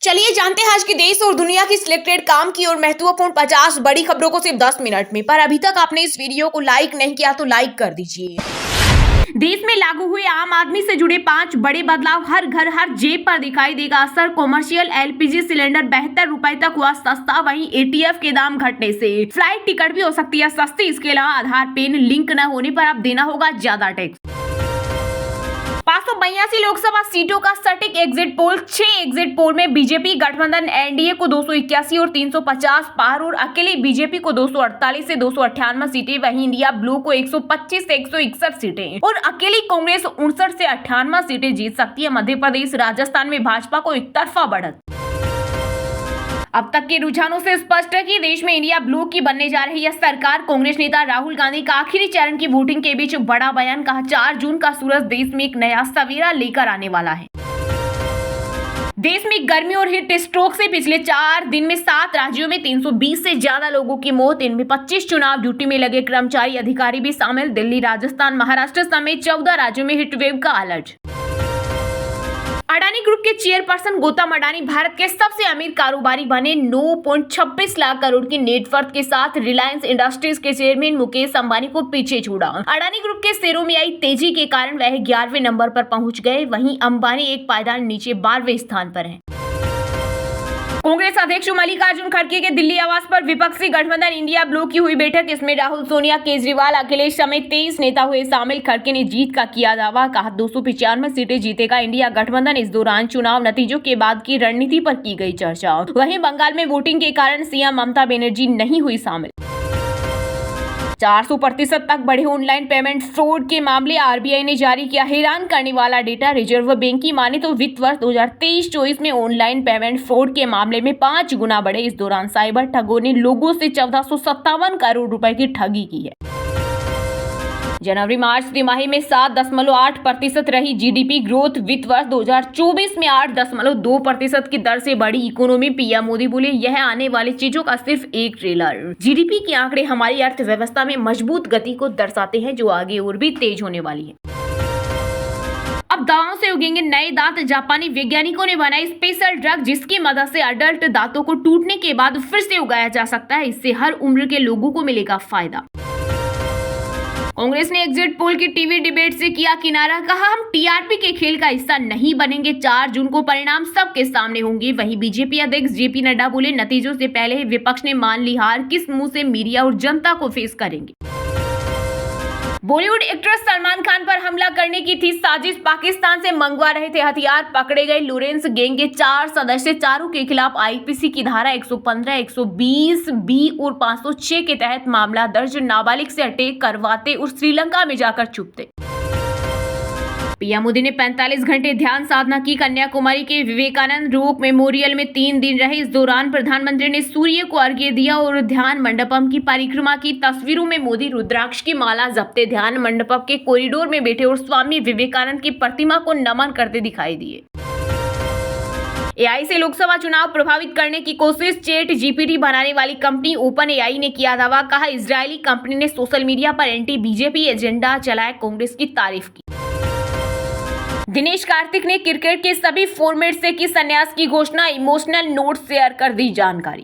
चलिए जानते हैं आज के देश और दुनिया की सिलेक्टेड काम की और महत्वपूर्ण 50 बड़ी खबरों को सिर्फ 10 मिनट में। पर अभी तक आपने इस वीडियो को लाइक नहीं किया तो लाइक कर दीजिए। देश में लागू हुए आम आदमी से जुड़े 5 बड़े बदलाव, हर घर हर जेब पर दिखाई देगा असर। कॉमर्शियल एलपीजी सिलेंडर 72 रुपए तक हुआ सस्ता, वहीं एटीएफ के दाम घटने से फ्लाइट टिकट भी हो सकती है सस्ती। इसके अलावा आधार पेन लिंक न होने पर अब देना होगा ज्यादा टैक्स। 582 लोकसभा सीटों का सटीक एग्जिट पोल। 6 एग्जिट पोल में बीजेपी गठबंधन एनडीए को 281 और 350 पार और अकेले बीजेपी को 248 से 298 सीटें, वहीं इंडिया ब्लू को 125 से 161 सीटें और अकेली कांग्रेस 59 से 98 सीटें जीत सकती है। मध्य प्रदेश राजस्थान में भाजपा को एक तरफा बढ़त। अब तक के रुझानों से स्पष्ट है कि देश में इंडिया ब्लू की बनने जा रही है सरकार। कांग्रेस नेता राहुल गांधी का आखिरी चरण की वोटिंग के बीच बड़ा बयान, कहा 4 जून का सूरज देश में एक नया सवेरा लेकर आने वाला है। देश में गर्मी और हीट स्ट्रोक से पिछले 4 दिन में 7 राज्यों में 320 से ज्यादा लोगों की मौत। इनमें 25 चुनाव ड्यूटी में लगे कर्मचारी अधिकारी भी शामिल। दिल्ली, राजस्थान, महाराष्ट्र समेत 14 राज्यों में हीट वेव का अलर्ट। अडानी ग्रुप के चेयरपर्सन गौतम अडानी भारत के सबसे अमीर कारोबारी बने। 9.26 लाख करोड़ की नेटवर्थ के साथ रिलायंस इंडस्ट्रीज के चेयरमैन मुकेश अंबानी को पीछे छोड़ा। अडानी ग्रुप के शेयरों में आई तेजी के कारण वह 11वें नंबर पर पहुंच गए, वहीं अंबानी एक पायदान नीचे 12वें स्थान पर है। कांग्रेस अध्यक्ष मल्लिकार्जुन खड़गे के दिल्ली आवास पर विपक्षी गठबंधन इंडिया ब्लू की हुई बैठक। इसमें राहुल, सोनिया, केजरीवाल, अखिलेश समेत 23 नेता हुए शामिल। खड़गे ने जीत का किया दावा, कहा 295 सीटें जीतेगा इंडिया गठबंधन। इस दौरान चुनाव नतीजों के बाद की रणनीति पर की गई चर्चा। वहीं बंगाल में वोटिंग के कारण सीएम ममता बनर्जी नहीं हुई शामिल। 400% तक बढ़े ऑनलाइन पेमेंट फ्रॉड के मामले, आरबीआई ने जारी किया हैरान करने वाला डेटा। रिजर्व बैंक की माने तो वित्त वर्ष 2023-24 में ऑनलाइन पेमेंट फ्रॉड के मामले में 5 गुना बढ़े। इस दौरान साइबर ठगों ने लोगों से 1457 करोड़ रुपए की ठगी की है। जनवरी-मार्च तिमाही में 7.8% रही जीडीपी ग्रोथ। वित्त वर्ष 2024 में 8.2% की दर से बढ़ी इकोनॉमी। पीएम मोदी बोले, यह आने वाली चीजों का सिर्फ एक ट्रेलर। जीडीपी के आंकड़े हमारी अर्थव्यवस्था में मजबूत गति को दर्शाते हैं जो आगे और भी तेज होने वाली है। अब दांतों से उगेंगे नए दांत। जापानी वैज्ञानिकों ने बनाई स्पेशल ड्रग जिसकी मदद से अडल्ट दांतों को टूटने के बाद फिर से उगाया जा सकता है। इससे हर उम्र के लोगों को मिलेगा फायदा। कांग्रेस ने एग्जिट पोल की टीवी डिबेट से किया किनारा, कहा हम टीआरपी के खेल का हिस्सा नहीं बनेंगे। 4 जून को परिणाम सबके सामने होंगे। वहीं बीजेपी अध्यक्ष जेपी नड्डा बोले, नतीजों से पहले ही विपक्ष ने मान ली हार, किस मुंह से मीडिया और जनता को फेस करेंगे। बॉलीवुड एक्ट्रेस सलमान खान पर हमला करने की थी साजिश। पाकिस्तान से मंगवा रहे थे हथियार, पकड़े गए लॉरेंस गैंग के 4 सदस्य। चारों के खिलाफ आईपीसी की धारा 115, 120 बी और 506 के तहत मामला दर्ज। नाबालिग से अटैक करवाते और श्रीलंका में जाकर छुपते। पीएम मोदी ने 45 घंटे ध्यान साधना की। कन्याकुमारी के विवेकानंद रॉक मेमोरियल में 3 दिन रहे। इस दौरान प्रधानमंत्री ने सूर्य को अर्घ्य दिया और ध्यान मंडपम की परिक्रमा की। तस्वीरों में मोदी रुद्राक्ष की माला जपते ध्यान मंडपम के कॉरिडोर में बैठे और स्वामी विवेकानंद की प्रतिमा को नमन करते दिखाई दिए। एआई से लोकसभा चुनाव प्रभावित करने की कोशिश। चैट जीपीटी बनाने वाली कंपनी ओपन एआई ने किया दावा, कहा इजरायली कंपनी ने सोशल मीडिया पर एंटी बीजेपी एजेंडा चलाया, कांग्रेस की तारीफ की। दिनेश कार्तिक ने क्रिकेट के सभी फॉर्मेट से की संन्यास की घोषणा। इमोशनल नोट शेयर कर दी जानकारी।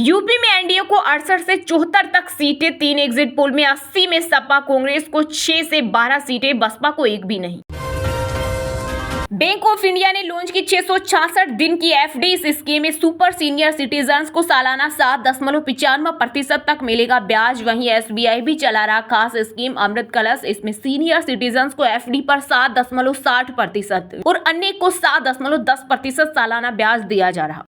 यूपी में एनडीए को 68 से 74 तक सीटें। 3 एग्जिट पोल में 80 में सपा, कांग्रेस को 6 से 12 सीटें, बसपा को 1 भी नहीं। बैंक ऑफ इंडिया ने लॉन्च की 666 दिन की एफडी। इस स्कीम में सुपर सीनियर सिटीजन्स को सालाना 7.95% तक मिलेगा ब्याज। वहीं एसबीआई भी चला रहा खास स्कीम अमृत कलश। इसमें सीनियर सिटीजन्स को एफडी पर 7.60% और अन्य को 7.10% सालाना ब्याज दिया जा रहा।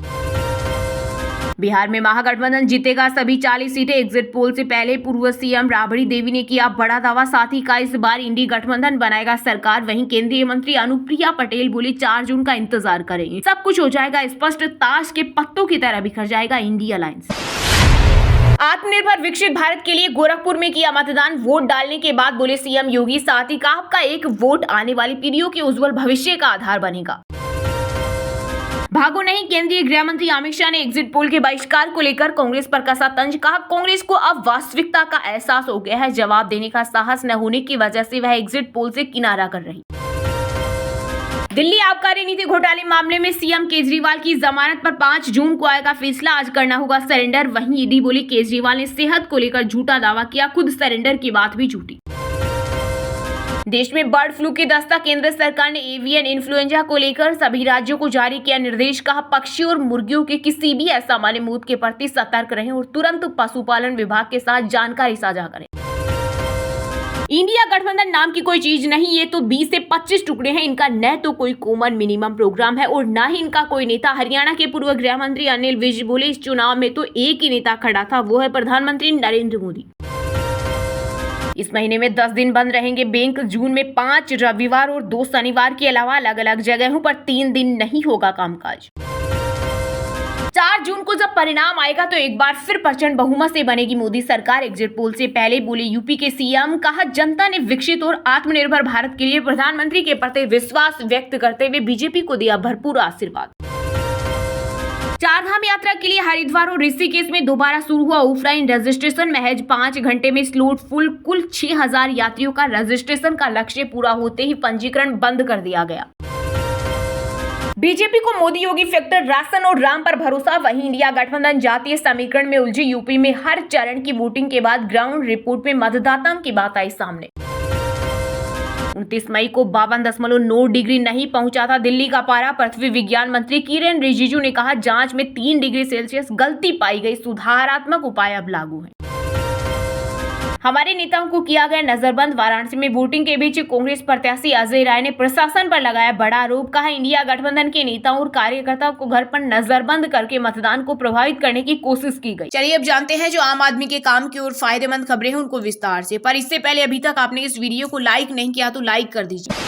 बिहार में महागठबंधन जीतेगा सभी 40 सीटें। एग्जिट पोल से पहले पूर्व सीएम राबड़ी देवी ने किया बड़ा दावा, साथ ही कहा इस बार इंडी गठबंधन बनाएगा सरकार। वहीं केंद्रीय मंत्री अनुप्रिया पटेल बोली, 4 जून का इंतजार करें, सब कुछ हो जाएगा स्पष्ट। ताश के पत्तों की तरह बिखर जाएगा इंडी अलायंस। आत्मनिर्भर विकसित भारत के लिए गोरखपुर में किया मतदान। वोट डालने के बाद बोले सीएम योगी, साथ ही कहा आपका एक वोट आने वाली पीढ़ियों के उज्जवल भविष्य का आधार बनेगा। भागो नहीं, केंद्रीय गृह मंत्री अमित शाह ने एग्जिट पोल के बहिष्कार को लेकर कांग्रेस पर कसा तंज। कहा कांग्रेस को अब वास्तविकता का एहसास हो गया है, जवाब देने का साहस न होने की वजह से वह एग्जिट पोल से किनारा कर रही। दिल्ली आबकारी नीति घोटाले मामले में सीएम केजरीवाल की जमानत पर 5 जून को आएगा फैसला। आज करना होगा सरेंडर। वहीं ईडी बोली केजरीवाल ने सेहत को लेकर झूठा दावा किया, खुद सरेंडर की बात भी झूठी। देश में बर्ड फ्लू की दस्तक। केंद्र सरकार ने एवियन इन्फ्लुएंजा को लेकर सभी राज्यों को जारी किया निर्देश। कहा, पक्षियों और मुर्गियों के किसी भी असामान्य मौत के प्रति सतर्क रहें और तुरंत पशुपालन विभाग के साथ जानकारी साझा करें। इंडिया गठबंधन नाम की कोई चीज नहीं, ये तो 20 से 25 टुकड़े हैं। इनका न तो कोई कॉमन मिनिमम प्रोग्राम है और न ही इनका कोई नेता। हरियाणा के पूर्व गृह मंत्री अनिल विज बोले, इस चुनाव में तो एक ही नेता खड़ा था, वो है प्रधानमंत्री नरेंद्र मोदी। इस महीने में 10 दिन बंद रहेंगे बैंक। जून में 5 रविवार और 2 शनिवार के अलावा अलग अलग जगहों पर 3 दिन नहीं होगा कामकाज। 4 जून को जब परिणाम आएगा तो एक बार फिर प्रचंड बहुमत से बनेगी मोदी सरकार। एग्जिट पोल से पहले बोले यूपी के सीएम। कहा, जनता ने विकसित और आत्मनिर्भर भारत के लिए प्रधानमंत्री के प्रति विश्वास व्यक्त करते हुए बीजेपी को दिया भरपूर आशीर्वाद। चारधाम यात्रा के लिए हरिद्वार और ऋषिकेश में दोबारा शुरू हुआ ऑफलाइन रजिस्ट्रेशन। महज 5 घंटे में स्लॉट फुल। कुल 6000 यात्रियों का रजिस्ट्रेशन का लक्ष्य पूरा होते ही पंजीकरण बंद कर दिया गया। बीजेपी को मोदी योगी फैक्टर, राशन और राम पर भरोसा। वहीं इंडिया गठबंधन जातीय समीकरण में उलझी। यूपी में हर चरण की वोटिंग के बाद ग्राउंड रिपोर्ट में मतदाताओं की बात आई सामने। 29 मई को 52.9 डिग्री नहीं पहुंचा था दिल्ली का पारा। पृथ्वी विज्ञान मंत्री किरेन रिजिजू ने कहा, जांच में 3 डिग्री सेल्सियस गलती पाई गई, सुधारात्मक उपाय अब लागू हैं। हमारे नेताओं को किया गया नजरबंद। वाराणसी में वोटिंग के बीच कांग्रेस प्रत्याशी अजय राय ने प्रशासन पर लगाया बड़ा आरोप। कहा, इंडिया गठबंधन के नेताओं और कार्यकर्ताओं को घर पर नजरबंद करके मतदान को प्रभावित करने की कोशिश की गई। चलिए अब जानते हैं जो आम आदमी के काम की और फायदेमंद खबरें हैं उनको विस्तार से। पर इससे पहले अभी तक आपने इस वीडियो को लाइक नहीं किया तो लाइक कर दीजिए।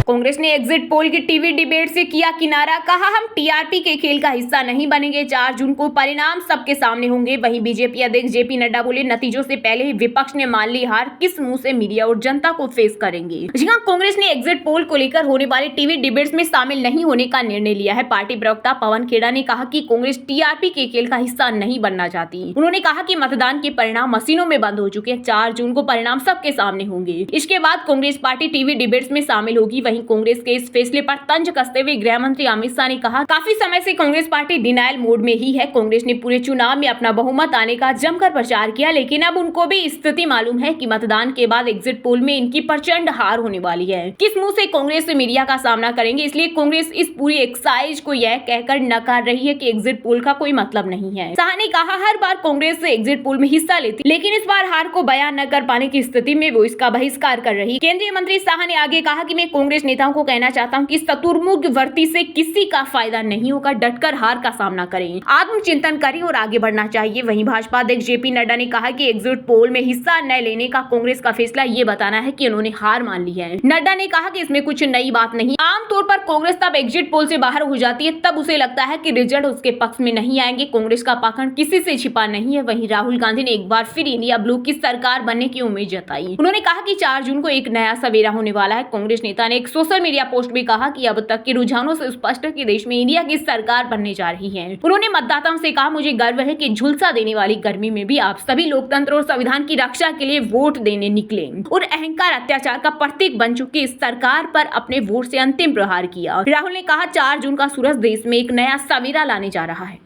कांग्रेस ने एग्जिट पोल की टीवी डिबेट से किया किनारा। कहा, हम टीआरपी के खेल का हिस्सा नहीं बनेंगे। 4 जून को परिणाम सबके सामने होंगे। वहीं बीजेपी अध्यक्ष जेपी नड्डा बोले, नतीजों से पहले ही विपक्ष ने मान ली हार, किस मुंह से मीडिया और जनता को फेस करेंगे। जी हां, कांग्रेस ने एग्जिट पोल को लेकर होने वाले टीवी डिबेट्स में शामिल नहीं होने का निर्णय लिया है। पार्टी प्रवक्ता पवन खेड़ा ने कहा कि कांग्रेस टीआरपी के खेल का हिस्सा नहीं बनना चाहती। उन्होंने कहा कि मतदान के परिणाम मशीनों में बंद हो चुके हैं। 4 जून को परिणाम सबके सामने होंगे। इसके बाद कांग्रेस पार्टी टीवी डिबेट्स में शामिल होगी। वहीं कांग्रेस के इस फैसले पर तंज कसते हुए गृह मंत्री अमित शाह ने कहा, काफी समय से कांग्रेस पार्टी डिनायल मोड में ही है। कांग्रेस ने पूरे चुनाव में अपना बहुमत आने का जमकर प्रचार किया, लेकिन अब उनको भी स्थिति मालूम है कि मतदान के बाद एग्जिट पोल में इनकी प्रचंड हार होने वाली है। किस मुंह से कांग्रेस से मीडिया का सामना करेंगे, इसलिए कांग्रेस इस पूरी एक्सरसाइज को यह कहकर नकार रही है कि एग्जिट पोल का कोई मतलब नहीं है। शाह ने कहा, हर बार कांग्रेस से एग्जिट पोल में हिस्सा लेती, लेकिन इस बार हार को बयान न कर पाने की स्थिति में वो इसका बहिष्कार कर रही। केंद्रीय मंत्री शाह ने आगे कहा कि मैं कांग्रेस नेताओं को कहना चाहता हूं कि शतुर्मुखवर्ती से किसी का फायदा नहीं होगा। डटकर हार का सामना करें, आत्मचिंतन करें और आगे बढ़ना चाहिए। वहीं भाजपा अध्यक्ष जेपी नड्डा ने कहा कि एग्जिट पोल में हिस्सा न लेने का कांग्रेस का फैसला ये बताना है कि उन्होंने हार मान ली है। नड्डा ने कहा कि इसमें कुछ नई बात नहीं। आमतौर पर कांग्रेस तब एग्जिट पोल से बाहर हो जाती है तब उसे लगता है कि रिजल्ट उसके पक्ष में नहीं आएंगे। कांग्रेस का पाखंड किसी से छिपा नहीं है। वहीं राहुल गांधी ने एक बार फिर इंडिया ब्लू की सरकार बनने की उम्मीद जताई। उन्होंने कहा कि 4 जून को एक नया सवेरा होने वाला है। कांग्रेस नेता ने एक सोशल मीडिया पोस्ट में कहा कि अब तक के रुझानों से स्पष्ट है कि देश में इंडिया की सरकार बनने जा रही है। उन्होंने मतदाताओं से कहा, मुझे गर्व है कि झुलसा देने वाली गर्मी में भी आप सभी लोकतंत्र और संविधान की रक्षा के लिए वोट देने निकले और अहंकार अत्याचार का प्रतीक बन चुकी इस सरकार पर अपने वोट से अंतिम प्रहार किया। राहुल ने कहा, 4 जून का सूरज देश में एक नया सवेरा लाने जा रहा है।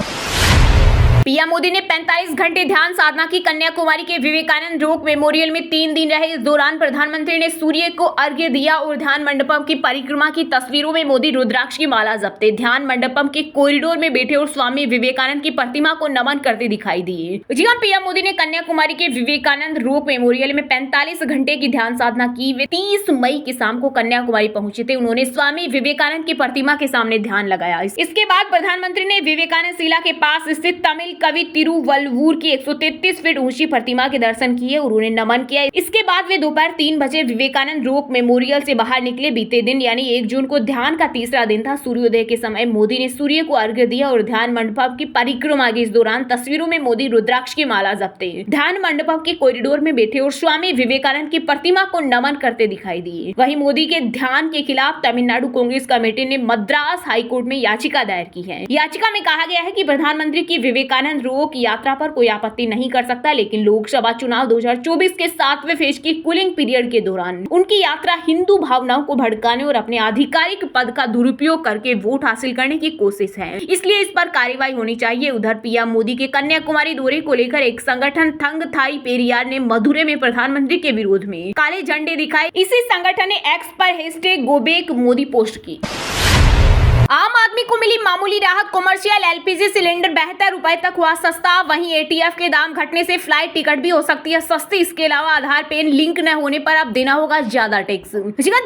पीएम मोदी ने 45 घंटे ध्यान साधना की। कन्याकुमारी के विवेकानंद रॉक मेमोरियल में 3 दिन रहे। इस दौरान प्रधानमंत्री ने सूर्य को अर्घ्य दिया और ध्यान मंडपम की परिक्रमा की। तस्वीरों में मोदी रुद्राक्ष की माला जपते ध्यान मंडपम के कॉरिडोर में बैठे और स्वामी विवेकानंद की प्रतिमा को नमन करते दिखाई दिए। जी हां, पीएम मोदी ने कन्याकुमारी के विवेकानंद रॉक मेमोरियल में 45 घंटे की ध्यान साधना की। वे 30 मई की शाम को कन्याकुमारी पहुंचे थे। उन्होंने स्वामी विवेकानंद की प्रतिमा के सामने ध्यान लगाया। इसके बाद प्रधानमंत्री ने विवेकानंद शिला के पास स्थित तमिल कवि तिरुवल्लुवर की 133 फीट ऊंची प्रतिमा के दर्शन किए और उन्हें नमन किया। इसके बाद वे दोपहर 3 बजे विवेकानंद रॉक मेमोरियल से बाहर निकले। बीते दिन यानी 1 जून को ध्यान का तीसरा दिन था। सूर्योदय के समय मोदी ने सूर्य को अर्घ्य दिया और ध्यान मंडपम की परिक्रमा की। इस दौरान तस्वीरों में मोदी रुद्राक्ष की माला जपते ध्यान मंडपम के कॉरिडोर में बैठे और स्वामी विवेकानंद की प्रतिमा को नमन करते दिखाई दिए। वहीं मोदी के ध्यान के खिलाफ तमिलनाडु कांग्रेस कमेटी ने मद्रास हाईकोर्ट में याचिका दायर की है। याचिका में कहा गया है कि प्रधानमंत्री की विवेकानंद आनंद रोक यात्रा पर कोई आपत्ति नहीं कर सकता, लेकिन लोकसभा चुनाव 2024 के 7वें फेज की कूलिंग पीरियड के दौरान उनकी यात्रा हिंदू भावनाओं को भड़काने और अपने आधिकारिक पद का दुरुपयोग करके वोट हासिल करने की कोशिश है, इसलिए इस पर कार्रवाई होनी चाहिए। उधर पीएम मोदी के कन्याकुमारी दौरे को लेकर एक संगठन थंग थाई पेरियार ने मदुरै में प्रधानमंत्री के विरोध में काले झंडे दिखाए। इसी संगठन ने एक्स पर #गोबेक मोदी पोस्ट की। आम आदमी को मिली मामूली राहत, कमर्शियल एलपीजी सिलेंडर 72 रुपए तक हुआ सस्ता। वहीं एटीएफ के दाम घटने से फ्लाइट टिकट भी हो सकती है सस्ती। इसके अलावा आधार पेन लिंक न होने पर अब देना होगा ज्यादा टैक्स।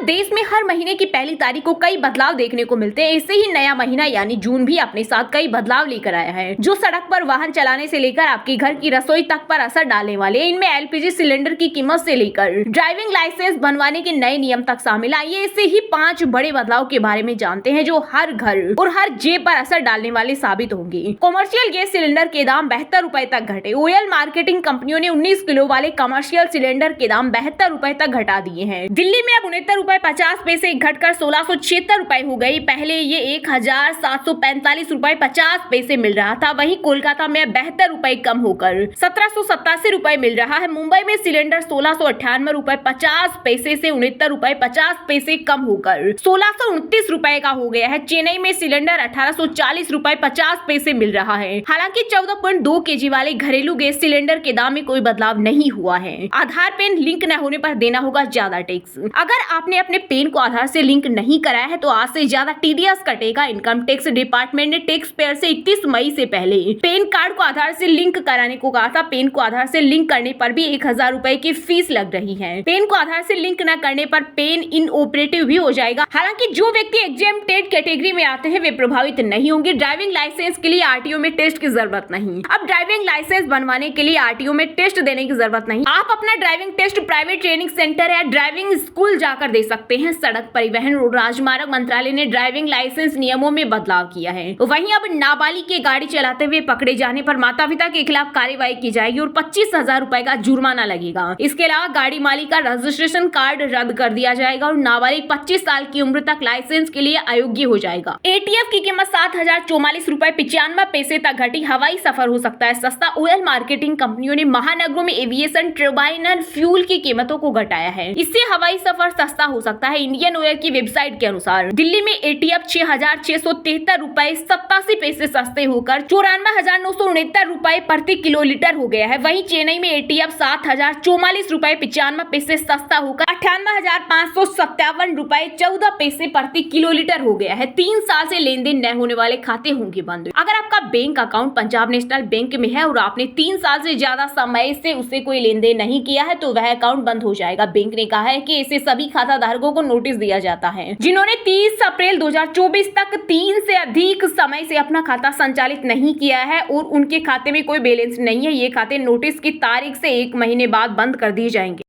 देश में हर महीने की पहली तारीख को कई बदलाव देखने को मिलते हैं। ऐसे ही नया महीना यानी जून भी अपने साथ कई बदलाव लेकर आया है, जो सड़क पर वाहन चलाने से लेकर आपके घर की रसोई तक पर असर डालने वाले। इनमें एलपीजी सिलेंडर की कीमत से लेकर ड्राइविंग लाइसेंस बनवाने के नए नियम तक शामिल। आइए ऐसे ही 5 बड़े बदलाव के बारे में जानते हैं जो हर घर और हर जेब पर असर डालने वाले साबित होंगे। कमर्शियल गैस सिलेंडर के दाम 72 रुपए तक घटे। ऑयल मार्केटिंग कंपनियों ने 19 किलो वाले कमर्शियल सिलेंडर के दाम 72 रुपए तक घटा दिए हैं। दिल्ली में अब 69 रुपए 50 पैसे घटकर 1676 रुपए हो गई। पहले ये 1745 रुपए 50 पैसे मिल रहा था। वहीं कोलकाता में 72 रुपए कम होकर 1787 रुपए मिल रहा है। मुंबई में सिलेंडर 1698 रुपए 50 पैसे से 69 रुपए 50 पैसे कम होकर 1629 रुपए का हो गया है। चेन्नई में सिलेंडर 1840 रुपए 50 पैसे मिल रहा है। हालांकि 14.2 केजी वाले घरेलू गैस सिलेंडर के दाम में कोई बदलाव नहीं हुआ है। आधार पेन लिंक न होने पर देना होगा ज्यादा टैक्स। अगर आपने अपने पेन को आधार से लिंक नहीं कराया है तो आज से ज्यादा टीडीएस कटेगा। इनकम टैक्स डिपार्टमेंट ने टैक्स पेयर से 31 मई से पहले पेन कार्ड को आधार से लिंक कराने को कहा था। पेन को आधार से लिंक करने पर भी 1000 रुपए की फीस लग रही है। पेन को आधार से लिंक न करने पर पेन इनऑपरेटिव भी हो जाएगा। हालांकि जो व्यक्ति एग्जेम्प्टेड कैटेगरी में आते हैं वे प्रभावित नहीं होंगे। ड्राइविंग लाइसेंस के लिए आरटीओ में टेस्ट की जरूरत नहीं। अब ड्राइविंग लाइसेंस बनवाने के लिए आरटीओ में टेस्ट देने की जरूरत नहीं। आप अपना driving test private training centre या ड्राइविंग स्कूल जाकर दे सकते हैं। सड़क परिवहन और राजमार्ग मंत्रालय ने ड्राइविंग लाइसेंस नियमों में बदलाव किया है। वहीं अब नाबालिग के गाड़ी चलाते हुए पकड़े जाने पर माता पिता के खिलाफ कार्रवाई की जाएगी और 25,000 रुपए का जुर्माना लगेगा। इसके अलावा गाड़ी मालिक का रजिस्ट्रेशन कार्ड रद्द कर दिया जाएगा और नाबालिग 25 साल की उम्र तक लाइसेंस के लिए अयोग्य हो जाएगा। एटीएफ की कीमत 7,044 रुपए 95 पैसे तक घटी। हवाई सफर हो सकता है सस्ता। ऑयल मार्केटिंग कंपनियों ने महानगरों में एविएशन टर्बाइन फ्यूल की कीमतों को घटाया है। इससे हवाई सफर सस्ता हो सकता है। इंडियन ऑयल की वेबसाइट के अनुसार दिल्ली में एटीएफ 6,673 रुपए 87 पैसे सस्ते होकर 94,969 रुपए प्रति किलोलीटर हो गया है। वहीं चेन्नई में एटीएफ 7,044 रुपए 95 पैसे सस्ता होकर 98,557 रुपए 14 पैसे प्रति किलोलीटर हो गया है। 3 साल से लेन देन न होने वाले खाते होंगे बंद। अगर आपका bank account Punjab national bank में है और आपने 3 साल से ज्यादा समय से उससे कोई लेन देन नहीं किया है तो वह अकाउंट बंद हो जाएगा। बैंक ने कहा है कि इसे सभी खाता धारकों को नोटिस दिया जाता है जिन्होंने 30 अप्रैल 2024 तक 3 से अधिक समय से अपना खाता संचालित नहीं किया है और उनके खाते में कोई बैलेंस नहीं है। ये खाते नोटिस की तारीख से 1 महीने बाद बंद कर दिए जाएंगे।